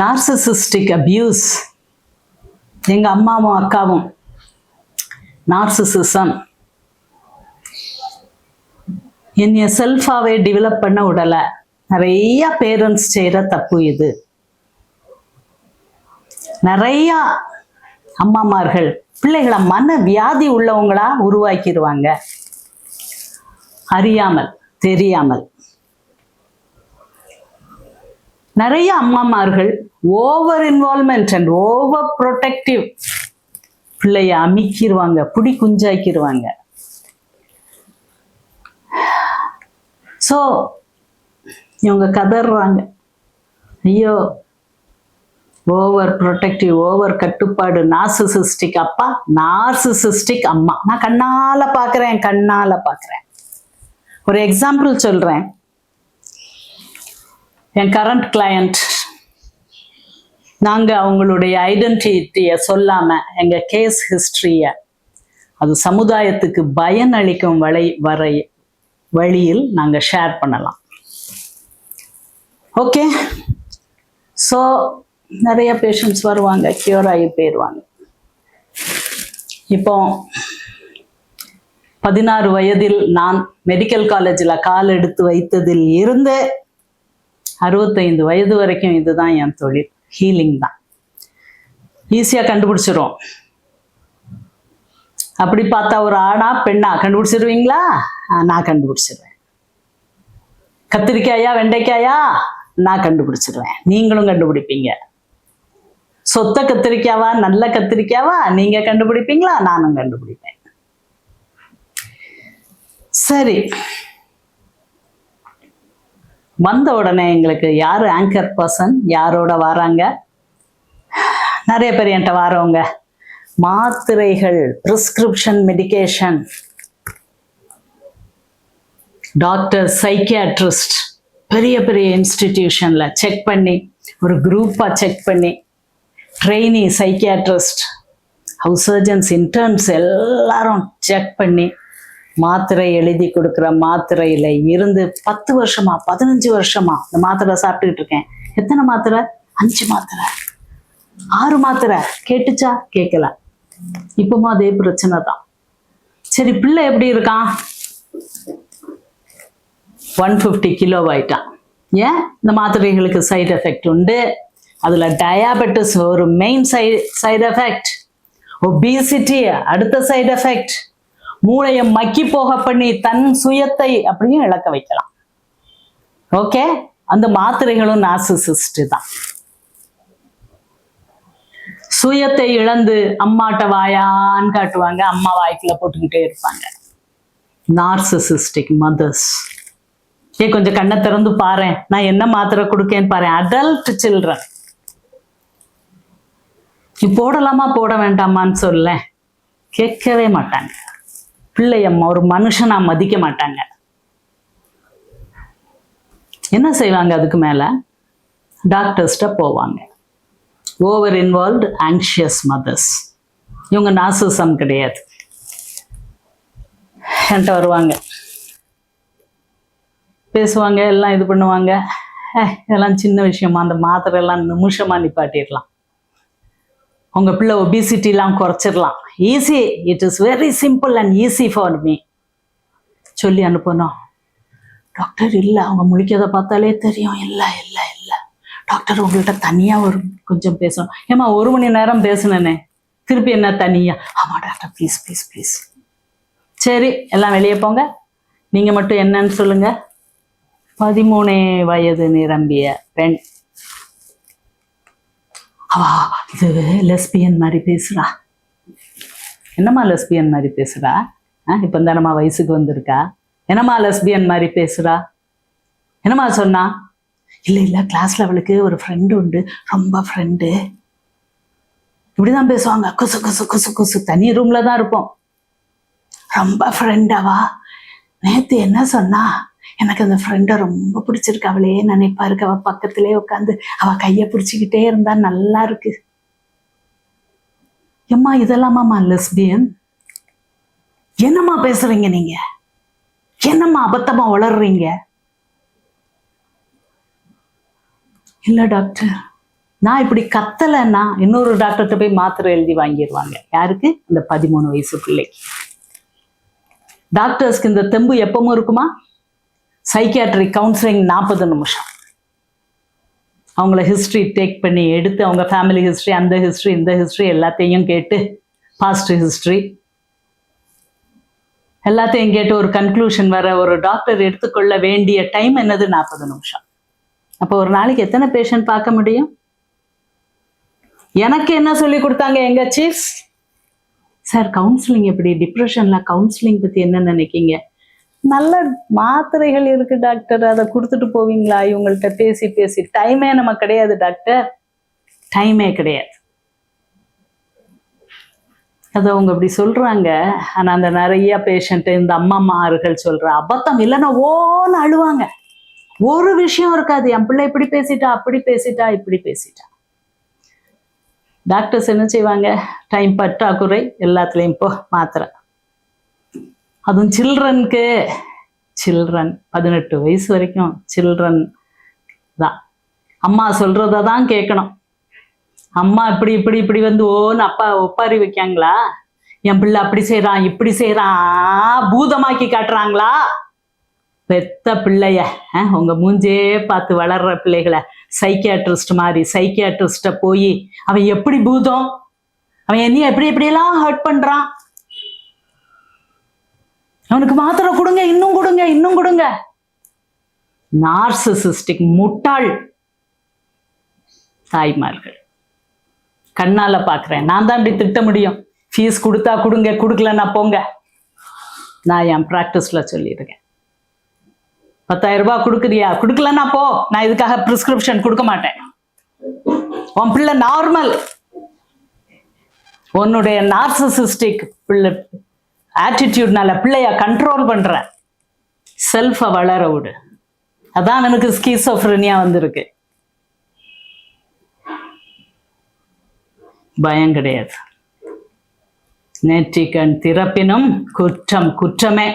Narcissistic abuse. எங்க அம்மாவும் அக்காவும் நார்சிசிசம் என்னைய செல்ஃபாவே டெவலப் பண்ண விடல. நிறைய பேரண்ட்ஸ் செய்யற தப்பு இது. நிறைய அம்மாமார்கள் பிள்ளைகளை மன வியாதி உள்ளவங்களா உருவாக்கிடுவாங்க, அறியாமல் தெரியாமல். நிறைய அம்மாமார்கள் over involvement and over protective, பிள்ளைய அமிக்கிடுவாங்க, புடி குஞ்சாக்கிடுவாங்க. ஸோ இவங்க கதறாங்க, ஐயோ ஓவர் ப்ரொடெக்டிவ், ஓவர் கட்டுப்பாடு, நார்சிசிஸ்டிக் அப்பா, நார்சிசிஸ்டிக் அம்மா. நான் கண்ணால பார்க்குறேன். ஒரு எக்ஸாம்பிள் சொல்றேன். என் கரண்ட் கிளையண்ட், நாங்கள் அவங்களுடைய ஐடென்டிட்டியை சொல்லாம எங்க கேஸ் ஹிஸ்டரிய அது சமுதாயத்துக்கு பயன் அளிக்கும் வழியில் நாங்கள் ஷேர் பண்ணலாம். ஓகே, ஸோ நிறைய பேஷண்ட்ஸ் வருவாங்க, கியூர் ஆகி போயிடுவாங்க. இப்போ 16 வயதில் நான் மெடிக்கல் காலேஜில் கால் எடுத்து வைத்ததில் இருந்து 65 வயது வரைக்கும் இதுதான் என் தொழில். ஹீலிங் தான். ஈஸியாக கண்டுபிடிச்சிரும். அப்படி பார்த்தா ஒரு ஆணா பெண்ணா கண்டுபிடிச்சிருவீங்களா? நான் கண்டுபிடிச்சிருவேன். கத்திரிக்காயா வெண்டைக்காயா? நான் கண்டுபிடிச்சிருவேன், நீங்களும் கண்டுபிடிப்பீங்க. சொத்த கத்திரிக்காவா நல்ல கத்திரிக்காவா நீங்க கண்டுபிடிப்பீங்களா? நானும் கண்டுபிடிப்பேன். சரி, வந்த உடனே எங்களுக்கு யாரு ஆங்கர் பர்சன், யாரோட வராங்க? நிறைய பேர் என்கிட்ட வரவங்க மாத்திரைகள், பிரிஸ்கிரிப்ஷன் மெடிகேஷன், டாக்டர், சைக்கியாட்ரிஸ்ட், பெரிய பெரிய இன்ஸ்டிடியூஷன்ல செக் பண்ணி, ஒரு குரூப்பா செக் பண்ணி, trainee psychiatrist, house surgeons, interns எல்லாரும் செக் பண்ணி மாத்திரை எழுதி கொடுக்குற மாத்திரையில இருந்து 10 வருஷமா 15 வருஷமா இந்த மாத்திரை சாப்பிட்டுக்கிட்டு இருக்கேன். எத்தனை மாத்திரை? 5 மாத்திரை, 6 மாத்திரை. கேட்டுச்சா? கேட்கல. இப்பவும் அதே பிரச்சனை தான். சரி, பிள்ளை எப்படி இருக்கான்? 150 கிலோ ஆயிட்டான். ஏன்? இந்த மாத்திரைகளுக்கு சைடு எஃபெக்ட் உண்டு. அதுல டயாபெட்டிஸ் ஒரு மெயின் சைடு எஃபெக்ட், ஒபிசிட்டி அடுத்த சைடு எஃபெக்ட், மூளையை மக்கி போக பண்ணி தன் சுயத்தை அப்படியும் இழக்க வைக்கலாம். ஓகே, அந்த மாத்திரைகளும் நார்சிசிஸ்ட் தான். சுயத்தை இழந்து அம்மாட்ட வாயான்னு காட்டுவாங்க, அம்மா வாய்க்குள்ள போட்டுக்கிட்டே இருப்பாங்க. Narcissistic mothers. கொஞ்சம் கண்ணை திறந்து பாரு, நான் என்ன மாத்திரை கொடுக்கேன்னு பாரு. Adult children. நீ போடலாமா போட வேண்டாமான்னு சொல்ல கேட்கவே மாட்டாங்க. பிள்ளையம்மா ஒரு மனுஷனா மதிக்க மாட்டாங்க. என்ன செய்வாங்க? அதுக்கு மேல டாக்டர்ஸ்ட போவாங்க. Over involved anxious mothers. இவங்க நார்சிசம் கிடையாது. என்கிட்ட வருவாங்க, பேசுவாங்க, எல்லாம் இது பண்ணுவாங்க. இதெல்லாம் சின்ன விஷயமா, அந்த மாத்திரை எல்லாம் நிமிஷமா நிப்பாட்டிடலாம், உங்க பிள்ளை ஒபிசிட்டிலாம் குறைச்சிடலாம், easy, it is very simple and easy for me சொல்லி அனுப்பணும். டாக்டர் இல்லை, அவங்க முழிக்கிறத பார்த்தாலே தெரியும். இல்லை இல்லை இல்லை டாக்டர், உங்கள்கிட்ட தனியா ஒரு கொஞ்சம் பேசணும். ஏமா 1 மணி நேரம் பேசுனேனே, திருப்பி என்ன தனியா? ஆமா டாக்டர், ப்ளீஸ் ப்ளீஸ் ப்ளீஸ். சரி, எல்லாம் வெளியே போங்க. நீங்க மட்டும் என்னன்னு சொல்லுங்க. 13 வயது நிரம்பிய பெண். இது லெஸ்பியன் மாதிரி பேசுறா. என்னம்மா லெஸ்பியன் மாதிரி பேசுறா? இப்ப தானம்மா வயசுக்கு வந்திருக்கா. என்னம்மா லெஸ்பியன் மாதிரி பேசுறா? என்னம்மா சொன்னா? இல்லை இல்லை, கிளாஸ்ல அவளுக்கு ஒரு ஃப்ரெண்டு உண்டு, ரொம்ப ஃப்ரெண்டு. இப்படிதான் பேசுவாங்க. குசு குசு குசு குசு. தனி ரூம்ல தான் இருப்போம். ரொம்ப ஃப்ரெண்டாவா? நேத்து என்ன சொன்னா? எனக்கு அந்த ஃப்ரெண்டை ரொம்ப பிடிச்சிருக்கு, அவளையே நினைப்பா இருக்கு, அவ பக்கத்திலே உட்காந்து அவ கையை பிடிச்சிக்கிட்டே இருந்தா நல்லா இருக்கு. எம்மா இதெல்லாமாம்மா லெஸ்பியன்? என்னம்மா பேசுறீங்க நீங்க? என்னம்மா அபத்தமா வளர்றீங்க? இல்ல டாக்டர், நான் இப்படி கத்தலைன்னா இன்னொரு டாக்டர்கிட்ட போய் மாத்திரை எழுதி வாங்கிடுவாங்க. யாருக்கு? இந்த 13 வயசு பிள்ளைக்கு. டாக்டர்ஸ்க்கு இந்த தெம்பு எப்பவும் இருக்குமா? சைக்கியாட்ரிக் கவுன்சிலிங் 40 நிமிஷம். அவங்கள ஹிஸ்ட்ரி டேக் பண்ணி எடுத்து அவங்க ஃபேமிலி ஹிஸ்ட்ரி, அந்த ஹிஸ்ட்ரி, இந்த ஹிஸ்ட்ரி எல்லாத்தையும் கேட்டு, பாஸ்ட் ஹிஸ்ட்ரி எல்லாத்தையும் கேட்டு ஒரு கன்க்ளூஷன் வர ஒரு டாக்டர் எடுத்துக்கொள்ள வேண்டிய டைம் என்னது? 40 நிமிஷம். அப்போ ஒரு நாளைக்கு எத்தனை பேஷண்ட் பார்க்க முடியும்? எனக்கு என்ன சொல்லி கொடுத்தாங்க எங்க சீஃப்? சார் கவுன்சிலிங் எப்படி? டிப்ரெஷன்ல கவுன்சிலிங் பத்தி என்ன நினைக்கீங்க? நல்ல மாத்திரைகள் இருக்கு டாக்டர், அதை கொடுத்துட்டு போவீங்களா? இவங்கள்ட்ட பேசி பேசி டைமே நம்ம கிடையாது டாக்டர், டைமே கிடையாது. அதை அவங்க அப்படி சொல்றாங்க. ஆனா அந்த நிறைய பேஷண்ட் இந்த அம்மாமார்கள் சொல்ற அபத்தம் இல்லைன்னா ஓன்னு அழுவாங்க. ஒரு விஷயம் இருக்காது, என் பிள்ளை இப்படி பேசிட்டா, அப்படி பேசிட்டா, இப்படி பேசிட்டா. டாக்டர்ஸ் என்ன செய்வாங்க? டைம் பற்றாக்குறை, எல்லாத்துலேயும் இப்போ மாத்திரை. அதுவும் சில்ட்ரனுக்கு, சில்ட்ரன் 18 வயசு வரைக்கும் சில்ட்ரன் தான். அம்மா சொல்றத தான் கேட்கணும். அம்மா இப்படி இப்படி இப்படி வந்து ஓன்னு அப்பா ஒப்பாரி வைக்காங்களா? என் பிள்ளை அப்படி செய்யறான், இப்படி செய்யறான், பூதமாக்கி காட்டுறாங்களா? பெத்த பிள்ளைய உங்க மூஞ்சே பார்த்து வளர்ற பிள்ளைகளை சைக்கியாட்ரிஸ்ட் மாதிரி சைக்கியாட்ரிஸ்ட போய் அவன் எப்படி பூதம், அவன் என்னைய எப்படி எப்படியெல்லாம் ஹர்ட் பண்றான், அவனுக்கு மாத்திரை கொடுங்க, இன்னும் கொடுங்க, இன்னும் கொடுங்க. நார்சிசிஸ்டிக் முட்டாள் தாய்மார்கள். கண்ணால பாக்குறேன். நான் தான் இப்படி திட்ட முடியும்? ஃபீஸ் கொடுத்தா கொடுங்க, கொடுக்கலன்னா போங்க. நான் என் பிராக்டிஸ்ல சொல்லியிருக்கேன். 10,000 ரூபாய் கொடுக்குறியா? கொடுக்கலன்னா போ, நான் இதுக்காக பிரிஸ்கிரிப்ஷன் கொடுக்க மாட்டேன். உன் பிள்ளை நார்மல். உன்னுடைய நார்சிசிஸ்டிக் பிள்ளை ஆட்டிடியூட்னால பிள்ளைய கண்ட்ரோல் பண்ற. செல்ஃப வளர விடு. அதான் எனக்கு ஸ்கீசோஃப்ரெனியா வந்திருக்கு. பயம் கிடையாது. நெற்றிக்கண் திறப்பினும் குற்றம் குற்றமே.